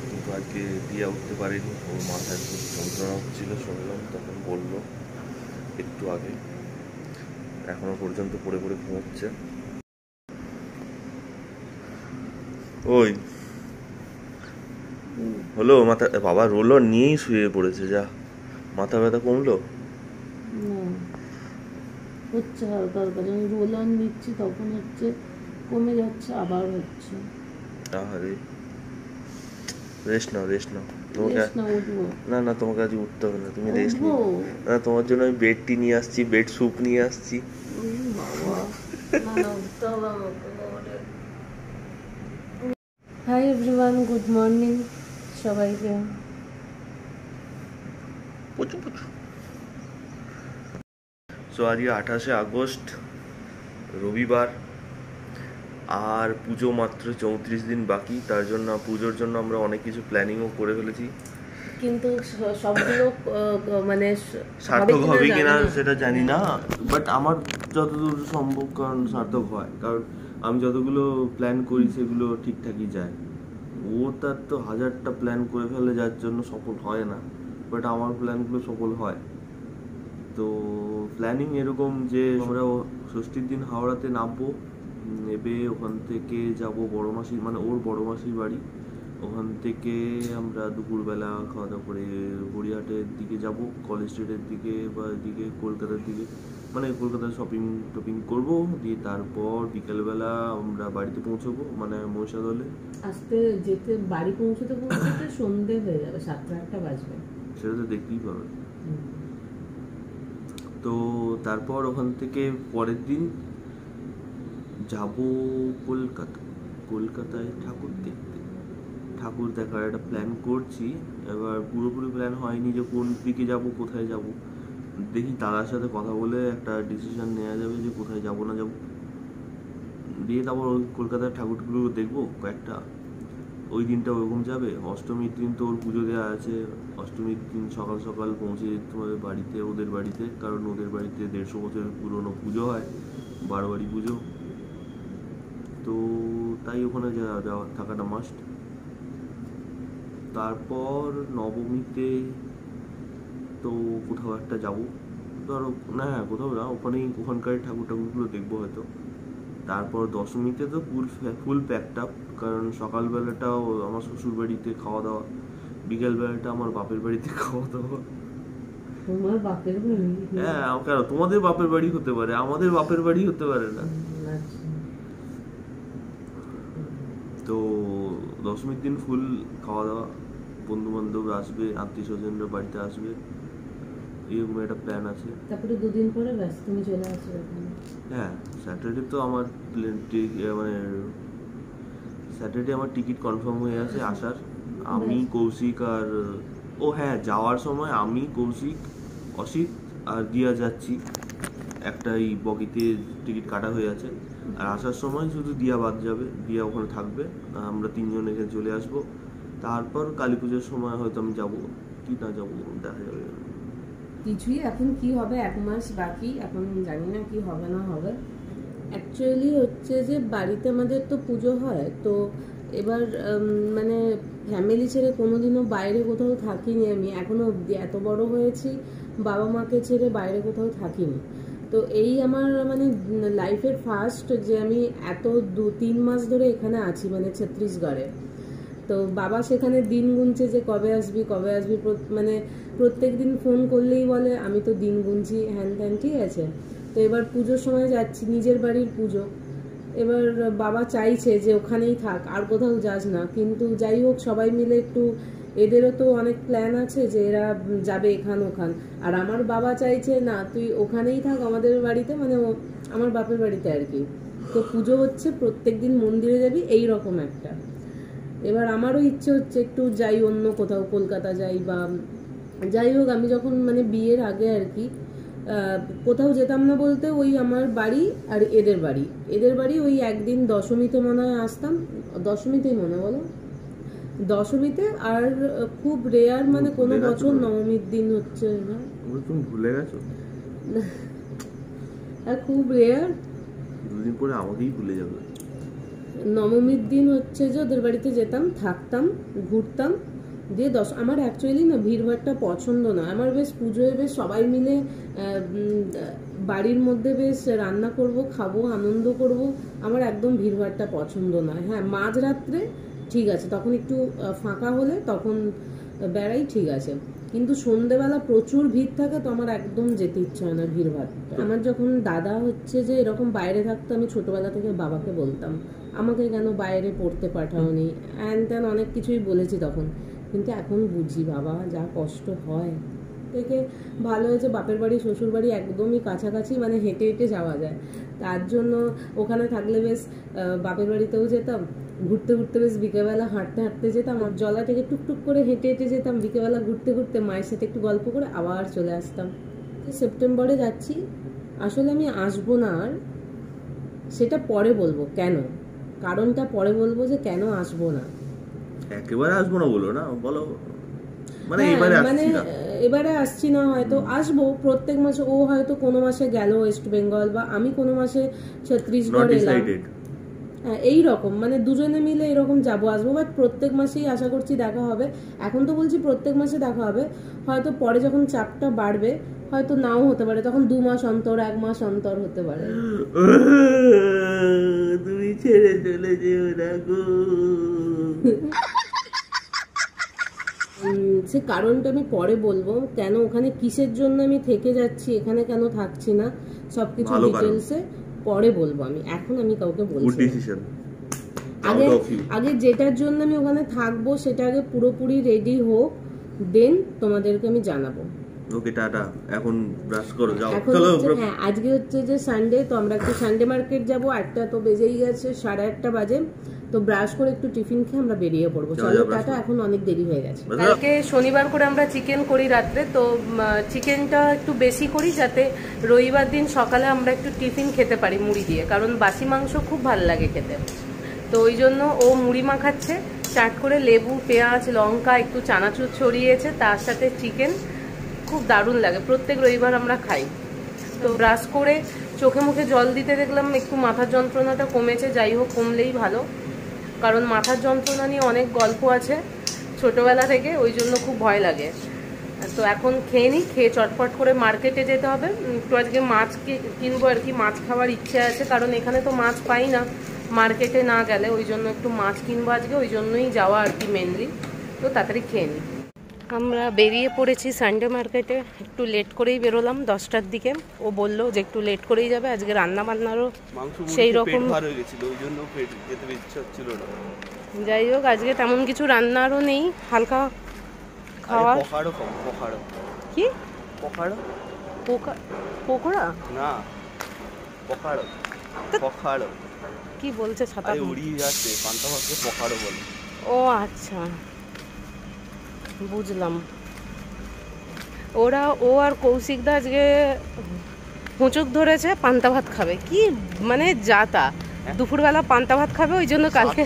কিন্তু আজকে দিয়া উঠতে পারিনি, ওর মাথায় খুব যন্ত্রণা হচ্ছিল শুনলাম, তখন বললো একটু আগে। এখনো পর্যন্ত পড়ে পড়ে ঘুমোচ্ছে। ওই হলো মাথা, বাবা রোলার নিয়েই শুয়ে পড়েছে, যা মাথা ব্যথা কমলো? হচ্ছে হালকা হালকা, যখন রোলার নিচ্ছি তখন হচ্ছে কমে যাচ্ছে, আবার হচ্ছে। আরে রেস্ট নাও, রেস্ট নাও। তোমাকে না না, তোমাকে আজ উঠতে হবে না, তুমি রেস্ট নিও। না, তোমার জন্য আমি বেড টি নিয়ে আসছি, বেড স্যুপ নিয়ে আসছি। হাই এভরিওয়ান, গুড মর্নিং সবাইকে। সো আজকে 28শে আগস্ট, রবিবার, আর পুজো মাত্র 34 দিন বাকি। তার জন্য পুজোর জন্য আমরা অনেক কিছু প্ল্যানিংও করে ফেলেছি, কিন্তু সবগুলো মানে সার্থক হবে কিনা সেটা জানি না, বাট আমার যতদূর সম্ভব কারণ সার্থক হয়, কারণ আমি যতগুলো প্ল্যান করি সেগুলো ঠিকঠাকই যায়। ও তার তো 1000টা প্ল্যান করে ফেলে যার জন্য সফল হয় না, বাট আমার প্ল্যানগুলো সফল হয়। তো প্ল্যানিং এরকম যে আমরা ষষ্ঠীর দিন হাওড়াতে নামবো, নেবে ওখান থেকে যাব বড় মাসি, মানে ওর বড় মাসির বাড়ি। ওখান থেকে আমরা দুপুরবেলা খাওয়া দাওয়া করে গড়িয়াহাটের দিকে যাব, কলেজ স্ট্রিটের দিকে বা এদিকে কলকাতার দিকে, মানে কলকাতার শপিং টপিং করবো, দিয়ে তারপর বিকেলবেলা আমরা বাড়িতে পৌঁছবো, মানে মহিষাদলে। আসতে যেতে বাড়ি পৌঁছতে পৌঁছতে সন্ধে হয়ে যাবে, 7-8টা বাজবে, সেটা তো দেখতেই পাবে। তো তারপর ওখান থেকে পরের দিন যাব কলকাতায় ঠাকুর দেখতে, ঠাকুর দেখার একটা প্ল্যান করছি। এবার পুরোপুরি প্ল্যান হয়নি যে কোন দিকে যাব, কোথায় যাব। দেখি দাদার সাথে কথা বলে একটা ডিসিশন নেওয়া যাবে যে কোথায় যাব না যাব, দিয়ে তারপর ওই কলকাতার ঠাকুরগুলো দেখবো কয়েকটা। ওই দিনটা ওরকম যাবে। অষ্টমীর দিন তো ওর পুজো দেওয়া আছে, অষ্টমীর দিন সকাল সকাল পৌঁছে যেতে হবে বাড়িতে, ওদের বাড়িতে, কারণ ওদের বাড়িতে 150 বছরের পুরনো পুজো হয়, বারোয়ারি পুজো। তো তাই ওখানে যাওয়া থাকাটা মাস্ট। তারপর নবমীতে তো কোথাও একটা যাবো, ধরো না, হ্যাঁ কোথাও না, ওখানকার ঠাকুরগুলো দেখবো হয়তো। তারপর দশমীতে তো ফুল প্যাকড আপ, কারণ সকালবেলাটাও আমার শ্বশুর বাড়িতে খাওয়া দাওয়া, বিকেলবেলাটা আমার বাপের বাড়িতে খাওয়া দাওয়া। তোমার বাপের বাড়ি? হ্যাঁ, কেন তোমাদের বাপের বাড়ি হতে পারে, আমাদের বাপের বাড়ি হতে পারে না? তো দশমীর দিন ফুল খাওয়া দাওয়া, বন্ধু বান্ধব আসবে, আত্মীয় স্বজনরা বাড়িতে আসবে, এরকম একটা প্ল্যান আছে। তারপরে দুদিন পরে ব্যাস তুমি চলে আসবে। হ্যাঁ, স্যাটারডে তো আমার মানে স্যাটারডে আমার টিকিট কনফার্ম হয়ে আছে আসার। আমি, কৌশিক আর ও, হ্যাঁ যাওয়ার সময় আমি, কৌশিক, অসিত আর দিয়া যাচ্ছি, একটা এই বগিতে টিকিট কাটা হয়ে আছে। আর আসার সময় শুধু দিয়া বাদ যাবে, দিয়া ওখানে থাকবে, আমরা 3 জন এখানে চলে আসবো। তারপর কালী পুজোর সময় হয়তো আমি যাবো কি না যাবো দেখা যাবে। কিছুই এখন কি হবে, 1 মাস বাকি, এখন জানি না কি হবে না হবে। অ্যাকচুয়ালি হচ্ছে যে বাড়িতে আমাদের তো পুজো হয়, তো এবার মানে ফ্যামিলি ছেড়ে কোনোদিনও বাইরে কোথাও থাকিনি আমি এখনো অবধি, এত বড় হয়েছি বাবা মাকে ছেড়ে বাইরে কোথাও থাকিনি। তো এই আমার মানে লাইফের ফার্স্ট যে আমি এত 2-3 মাস ধরে এখানে আছি, মানে ছত্তিশগড়ে। তো বাবা সেখানে দিন গুনছে যে কবে আসবি কবে আসবি, মানে প্রত্যেক দিন ফোন করলেই বলে আমি তো দিন গুনছি, হ্যান ত্যান, ঠিক আছে। তো এবার পুজোর সময় যাচ্ছি, নিজের বাড়ির পুজো, এবার বাবা চাইছে যে ওখানেই থাক, আর কোথাও যাস না, কিন্তু যাই হোক সবাই মিলে একটু, এদেরও তো অনেক প্ল্যান আছে যে এরা যাবে এখান ওখান, আর আমার বাবা চাইছে না তুই ওখানেই থাক আমাদের বাড়িতে, মানে আমার বাপের বাড়িতে আর কি। তো পুজো হচ্ছে, প্রত্যেক দিন মন্দিরে যাবি, এই রকম একটা। এবার আমারও ইচ্ছে হচ্ছে একটু যাই অন্য কোথাও, কলকাতা যাই বা যাই হোক। আমি যখন মানে বিয়ের আগে আর কি কোথাও যেতাম না বলতে, ওই আমার বাড়ি আর এদের বাড়ি ওই একদিন দশমীতে মনে হয় আসতাম, দশমীতেই মনে বলো, দশমীতে, আর খুব রেয়ার মানে কোনো বছর নবমীর দিন হচ্ছে না। তুমি ভুলে গেছো? আর খুব রেয়ার, 2 দিন পরে আমাকেই ভুলে যাবে। নবমীর দিন হচ্ছে যে ওদের বাড়িতে যেতাম, থাকতাম, ঘুরতাম, দিয়ে আমার অ্যাকচুয়ালি না ভিড়ভাড়টা পছন্দ না আমার। বেশ পুজোয় বেশ সবাই মিলে বাড়ির মধ্যে বেশ রান্না করব, খাবো, আনন্দ করব, আমার একদম ভিড়ভাড়টা পছন্দ নয়। হ্যাঁ, মাঝরাত্রে ঠিক আছে, তখন একটু ফাঁকা হলে তখন বেড়াই, ঠিক আছে, কিন্তু সন্ধেবেলা প্রচুর ভিড় থাকে তো আমার একদম যেতে ইচ্ছা হয় না ভিড়ভাড়। আমার যখন দাদা হচ্ছে যে এরকম বাইরে থাকতো, আমি ছোটবেলা থেকে বাবাকে বলতাম আমাকে কেন বাইরে পড়তে পাঠাওনি, অ্যান ত্যান অনেক কিছুই বলেছি তখন, কিন্তু এখন বুঝি বাবা যা কষ্ট হয়। থেকে ভালো হয়েছে বাপের বাড়ি শ্বশুর বাড়ি একদমই কাছাকাছি, মানে হেঁটে হেঁটে যাওয়া যায়, তার জন্য ওখানে থাকলে বেশ বাপের বাড়িতেও যেতাম, ঘুরতে ঘুরতে বেশ বিকেলবেলা হাঁটতে হাঁটতে যেতাম, আর জলা থেকে টুকটুক করে হেঁটে হেঁটে যেতাম, বিকেলবেলা ঘুরতে ঘুরতে মায়ের সাথে একটু গল্প করে আবার চলে আসতাম। সেপ্টেম্বরে যাচ্ছি, আসলে আমি আসবো না আর, সেটা পরে বলবো কেন, কারণটা পরে বলবো যে কেন আসবো না। একেবারে আসবো না বলো না, বলো মানে এবারে আসছি না, হয়তো আসবো প্রত্যেক মাসে, ও হয়তো কোনো মাসে গেল ওয়েস্ট বেঙ্গল, বা আমি কোনো মাসে ছত্তিশগড় এলাম, এইরকম মানে দুজনে মিলে এরকম যাবো আসবো, বাট প্রত্যেক মাসেই আশা করছি দেখা হবে। এখন তো বলছি প্রত্যেক মাসে দেখা হবে, হয়তো পরে যখন চাপটা বাড়বে হয়তো নাও হতে পারে, তখন 2 মাস অন্তর, 1 মাস অন্তর হতে পারে। তুমি ছেড়ে চলে যেও না গো। সে কারণটা আমি পরে বলবো, কেন ওখানে কিসের জন্য আমি থেকে যাচ্ছি, এখানে কেন থাকছি না, সবকিছু ডিটেলসে পরে বলবো আমি, এখন আমি কাউকে বলছি আগে যেটার জন্য আমি ওখানে থাকবো সেটা আগে পুরোপুরি রেডি হোক, দেন তোমাদেরকে আমি জানাবো। ওকে টাটা, এখন ব্রাশ করো, যাও চলো। হ্যাঁ, আজকে হচ্ছে যে সানডে, তো আমরা একটু সানডে মার্কেট যাবো, 1টা তো বেজেই গেছে, 1:30 বাজে, তো ব্রাশ করে একটু টিফিন খেয়ে আমরা বেরিয়ে পড়বো। চলো টাটা, এখন অনেক দেরি হয়ে গেছে। কালকে শনিবার করে আমরা চিকেন করি রাত্রে, তো চিকেনটা একটু বেশি করি যাতে রবিবার দিন সকালে আমরা একটু টিফিন খেতে পারি মুড়ি দিয়ে, কারণ বাসি মাংস খুব ভালো লাগে খেতে, তো ওই জন্য ও মুড়ি মাখাচ্ছে, চাট করে লেবু, পেঁয়াজ, লঙ্কা, একটু চানাচুর ছড়িয়েছে, তার সাথে চিকেন, খুব দারুণ লাগে, প্রত্যেক রবিবার আমরা খাই। তো ব্রাশ করে চোখে মুখে জল দিতে দেখলাম একটু মাথার যন্ত্রণাটা কমেছে, যাই হোক কমলেই ভালো, কারণ মাথার যন্ত্রণা নিয়ে অনেক গল্প আছে ছোটবেলা থেকে, ওই জন্য খুব ভয় লাগে। তো এখন খেয়ে নিই, খেয়ে চটপট করে মার্কেটে যেতে হবে, একটু আজকে মাছ কিনবো আর কি, মাছ খাওয়ার ইচ্ছে আছে, কারণ এখানে তো মাছ পাই না মার্কেটে না গেলে, ওই জন্য একটু মাছ কিনবো আজকে, ওই জন্যই যাওয়া আর কি মেনলি। তো তাড়াতাড়ি খেয়ে নিই। আমরা বেরিয়ে পড়েছি সানডে মার্কেটে, একটু লেট করেই বেরোলাম, 10টার দিকে, ও বললো যে একটু লেট করেই যাবে, আজকে রান্না বান্নারও সেই রকম, যাই হোক আজকে তেমন কিছু রান্নারও নেই, হালকা খাওয়া। কি পকোড়া না, কি বলছে ছাতা উড়িয়ে যাচ্ছে, পান্তা ভাতকে পকোড়া বলে। ও আচ্ছা, বুঝলাম। ও আর কৌশিকদা আজকে হুঁচুক ধরেছে, পান্তা ভাত খাবে, কি মানে যাতা, দুপুরবেলা পান্তা ভাত খাবে, ওই জন্য কালকে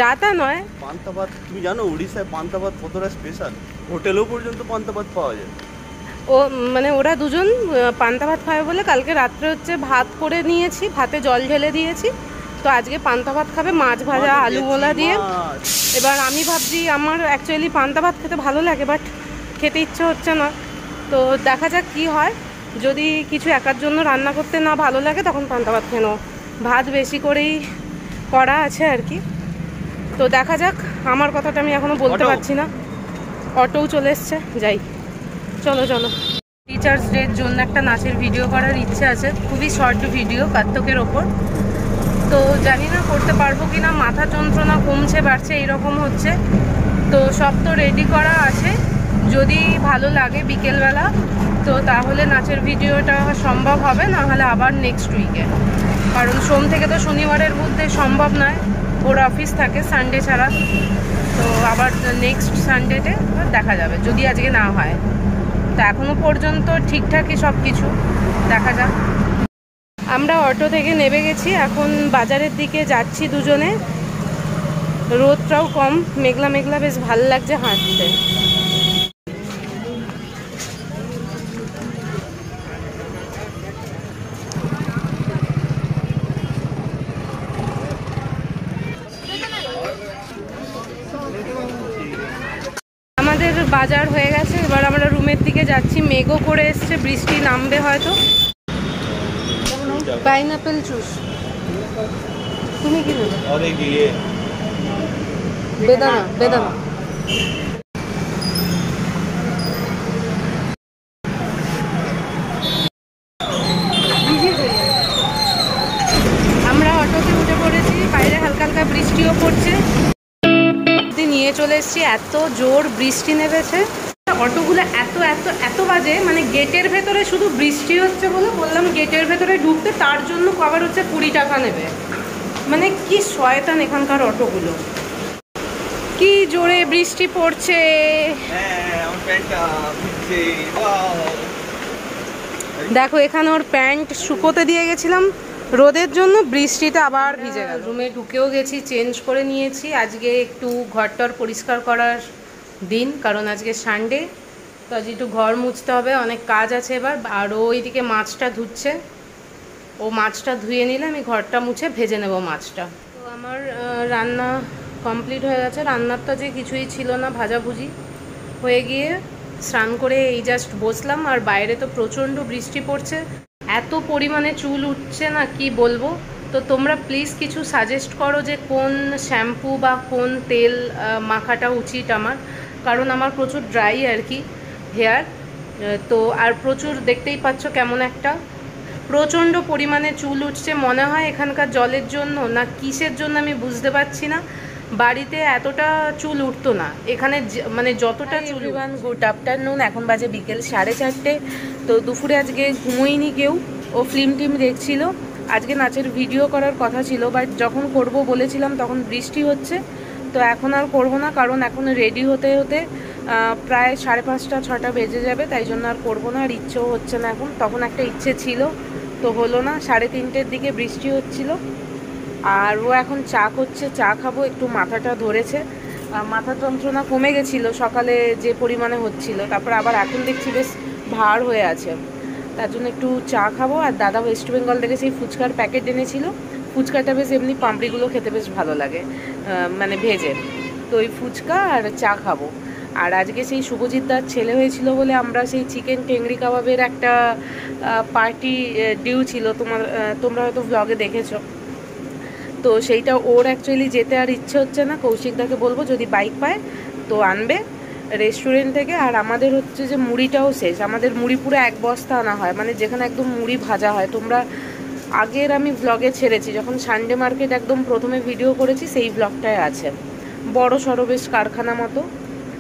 যাতা নয় পান্তা ভাত। তুমি জানো উড়িষ্যায় পান্তা ভাত কতটা স্পেশাল, হোটেলেও পর্যন্ত পান্তা ভাত পাওয়া যায়। ও মানে ওরা দুজন পান্তা ভাত খাবে বলে কালকে রাত্রে হচ্ছে ভাত করে নিয়েছি, ভাতে জল ঢেলে দিয়েছি, তো আজকে পান্তা ভাত খাবে, মাছ ভাজা, আলু গোলা দিয়ে। এবার আমি ভাবছি, আমার অ্যাকচুয়ালি পান্তা ভাত খেতে ভালো লাগে, বাট খেতে ইচ্ছে হচ্ছে না, তো দেখা যাক কি হয়, যদি কিছু একার জন্য রান্না করতে না ভালো লাগে তখন পান্তা ভাত খেয়ে নেবো, ভাত বেশি করেই করা আছে আর কি, তো দেখা যাক। আমার কথাটা আমি এখনও বলতে পারছি না, অটোও চলে এসছে, যাই, চলো চলো। টিচার্স ডের জন্য একটা নাচের ভিডিও করার ইচ্ছে আছে, খুবই শর্ট ভিডিও, কার্তকের ওপর, তো জানি না করতে পারবো কি না, মাথার যন্ত্রণা কমছে বাড়ছে এইরকম হচ্ছে, তো সব তো রেডি করা আছে, যদি ভালো লাগে বিকেলবেলা তো তাহলে নাচের ভিডিওটা সম্ভব হবে, না হলে আবার নেক্সট উইকে, কারণ সোম থেকে তো শনিবারের মধ্যে সম্ভব নয়, ওর অফিস থাকে সানডে ছাড়া, তো আবার নেক্সট সানডেতে দেখা যাবে যদি আজকে না হয়, তো এখনও পর্যন্ত ঠিকঠাকই সব কিছু, দেখা যাক। আমরা অটো থেকে নেমে গেছি, এখন বাজারের দিকে যাচ্ছি দুজনে, রোদটাও কম, মেঘলা মেঘলা, বেশ ভালো লাগছে হাঁটতে। আমাদের বাজার হয়ে গেছে, এবার আমরা রুমের দিকে যাচ্ছি। মেঘও করে এসছে, বৃষ্টি নামবে হয়তো। Pineapple juice. তুমি কি নেবে? বেদানা, বেদানা। আমরা অটোতে উঠে পড়েছি, বাইরে হালকা হালকা বৃষ্টিও পড়ছে। নিয়ে চলে এসেছি, এত জোর বৃষ্টি নেমেছে। অটোগুলো এত এত এত বাজে, মানে গেটের ভেতরে শুধু বৃষ্টি হচ্ছে বলে বললাম গেটের ভেতরে ঢুকতে, তার জন্য কভার হচ্ছে 20 টাকা নেবে। মানে কি শয়তান এখানকার অটোগুলো। কি জোরে বৃষ্টি পড়ছে। দেখো এখানে ওর প্যান্ট শুকোতে দিয়ে গেছিলাম রোদের জন্য, বৃষ্টিতে আবার ভিজে গেল। রুমে ঢুকেও গেছি, চেঞ্জ করে নিয়েছি। আজকে একটু ঘরটর পরিষ্কার করার দিন, কারণ আজকে সানডে, তো আজ একটু ঘর মুছতে হবে, অনেক কাজ আছে এবার। আর ও এইদিকে মাছটা ধুচ্ছে, ও মাছটা ধুয়ে নিলে আমি ঘরটা মুছে ভেজে নেব মাছটা। তো আমার রান্না কমপ্লিট হয়ে গেছে। রান্নার তো যে কিছুই ছিল না, ভাজাভুজি হয়ে গিয়ে স্নান করে এই জাস্ট বসলাম। আর বাইরে তো প্রচণ্ড বৃষ্টি পড়ছে, এত পরিমাণে চুল উঠছে না কি বলবো। তো তোমরা প্লিজ কিছু সাজেস্ট করো যে কোন শ্যাম্পু বা কোন তেল মাখাটা উচিত আমার, কারণ আমার প্রচুর ড্রাই আর কি হেয়ার। তো আর প্রচুর দেখতেই পাচ্ছ কেমন একটা প্রচণ্ড পরিমাণে চুল উঠছে। মনে হয় এখানকার জলের জন্য না কিসের জন্য আমি বুঝতে পারছি না, বাড়িতে এতটা চুল উঠতো না, এখানে মানে যতটা চুল। গুড আফটারনুন, এখন বাজে বিকেল 4:30। তো দুপুরে আজকে ঘুমোইনি কেউ, ও ফিল্ম টিম দেখছিল। আজকে নাচের ভিডিও করার কথা ছিল, বাট যখন করব বলেছিলাম তখন বৃষ্টি হচ্ছে। তো এখন আর করব না, কারণ এখন রেডি হতে হতে প্রায় 5:30-6টা বেজে যাবে, তাই জন্য আর করব না। আর ইচ্ছেও হচ্ছে না এখন, তখন একটা ইচ্ছে ছিল তো হলো না। 3:30-র দিকে বৃষ্টি হচ্ছিল। আর ও এখন চা করছে, চা খাবো। একটু মাথাটা ধরেছে, মাথা যন্ত্রণা কমে গেছিলো সকালে যে পরিমাণে হচ্ছিল, তারপর আবার এখন দেখছি বেশ ভার হয়ে আছে, তার জন্য একটু চা খাবো। আর দাদা ওয়েস্ট বেঙ্গল থেকে সেই ফুচকার প্যাকেট এনেছিল, ফুচকাটা বেশ এমনি পাঁপড়িগুলো খেতে বেশ ভালো লাগে, মানে ভেজে। তো ওই ফুচকা আর চা খাবো। আর আজকে সেই শুভজিৎ দার ছেলে হয়েছিল বলে আমরা সেই চিকেন টেংরি কাবাবের একটা পার্টি ডিউ ছিল, তোমরা হয়তো ব্লগে দেখেছো। তো সেইটা ওর অ্যাকচুয়ালি যেতে আর ইচ্ছে হচ্ছে না। কৌশিকদাকে বলবো যদি বাইক পায় তো আনবে রেস্টুরেন্ট থেকে। আর আমাদের হচ্ছে যে মুড়িটাও শেষ, আমাদের মুড়ি পুরো 1 বস্তা আনা হয়, মানে যেখানে একদম মুড়ি ভাজা হয়। তোমরা আগের আমি ব্লগে ছেড়েছি, যখন সানডে মার্কেট একদম প্রথমে ভিডিও করেছি, সেই ব্লগটায় আছে। বড় সড়ো বেশ কারখানা মতো,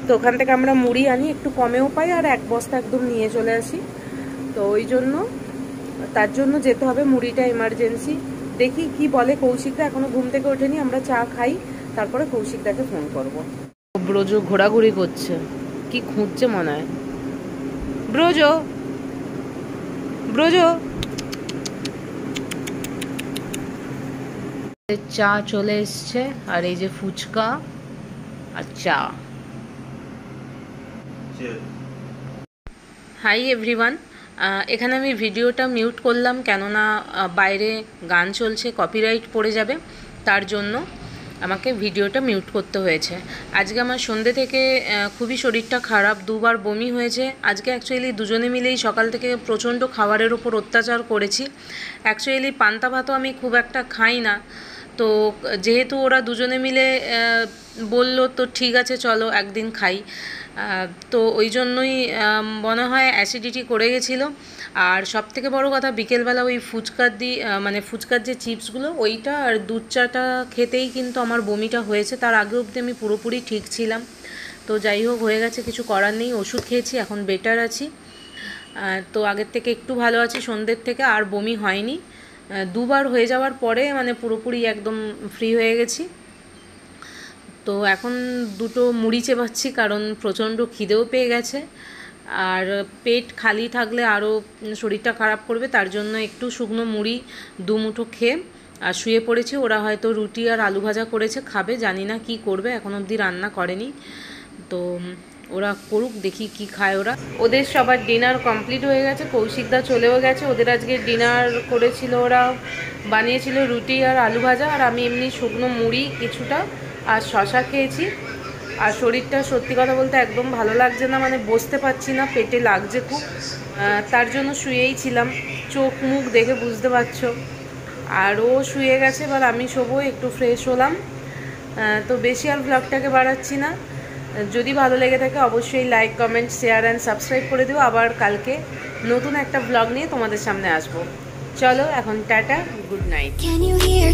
তো ওখান থেকে আমরা মুড়ি আনি, একটু কমেও পাই, আর 1 বস্তা একদম নিয়ে চলে আসি। তো ওই জন্য তার জন্য যেতে হবে, মুড়িটা এমার্জেন্সি। দেখি কি বলে কৌশিকদা, এখনো ঘুম থেকে ওঠেনি, আমরা চা খাই, তারপরে কৌশিকদাকে ফোন করব। ব্রজ ঘোরাঘুরি করছে, কি খুঁজছে মনে হয়। ব্রজ, ব্রজ। চা চলে এসছে, আর এই যে ফুচকা আর চা। হাই এভরিওয়ান, এখানে আমি ভিডিওটা মিউট করলাম, কেননা বাইরে গান চলছে, কপিরাইট পড়ে যাবে, তার জন্য আমাকে ভিডিওটা মিউট করতে হয়েছে। আজকে আমার সন্ধ্যে থেকে খুবই শরীরটা খারাপ, 2বার বমি হয়েছে। আজকে অ্যাকচুয়ালি দুজনে মিলেই সকাল থেকে প্রচণ্ড খাবারের ওপর অত্যাচার করেছি। অ্যাকচুয়ালি পান্তা ভাতও আমি খুব একটা খাই না, তো যেহেতু ওরা দুজনে মিলে বলল তো ঠিক আছে চলো একদিন খাই, তো ওই জন্যই মনে হয় অ্যাসিডিটি করে গেছিলো। আর সবথেকে বড় কথা, বিকেলবেলা ওই ফুচকার যে চিপসগুলো ওইটা আর দুধ চাটা খেতেই কিন্তু আমার বমিটা হয়েছে। তার আগে অবধি আমি পুরোপুরি ঠিক ছিলাম, তো যাই হোক হয়ে গেছে, কিছু করার নেই। ওষুধ খেয়েছি, এখন বেটার আছি, তো আগের থেকে একটু ভালো আছি সন্ধ্যের থেকে। আর বমি হয়নি, 2বার হয়ে যাওয়ার পরে মানে পুরোপুরি একদম ফ্রি হয়ে গেছি। তো এখন 2টো মুড়ি চেবাচ্ছি, কারণ প্রচণ্ড খিদেও পেয়ে গেছে। আর পেট খালি থাকলে আরও শরীরটা খারাপ করবে, তার জন্য একটু শুকনো মুড়ি 2 মুঠো খেয়ে আর শুয়ে পড়েছি। ওরা হয়তো রুটি আর আলু ভাজা করেছে, খাবে, জানি না কি করবে, এখন অবধি রান্না করেনি। তো ওরা করুক, দেখি কি খায় ওরা। ওদের সবার ডিনার কমপ্লিট হয়ে গেছে, কৌশিকদা চলেও গেছে। ওদের আজকে ডিনার করেছিল, ওরা বানিয়েছিল রুটি আর আলু ভাজা, আর আমি এমনি শুকনো মুড়ি কিছুটা আর শশা খেয়েছি। আর শরীরটা সত্যি কথা বলতে একদম ভালো লাগছে না, মানে বসতে পারছি না, পেটে লাগছে খুব, তার জন্য শুয়েই ছিলাম। চোখ মুখ দেখে বুঝতে পারছো। আর ও শুয়ে গেছে, এবার আমি শোবো, একটু ফ্রেশ হলাম। তো বেশি আর ব্লগটাকে বাড়াচ্ছি না। যদি ভালো লেগে থাকে অবশ্যই like, comment, share and subscribe করে দিও। আবার কালকে নতুন একটা ব্লগ নিয়ে তোমাদের সামনে আসবো। চলো এখন tata, good night. Can you hear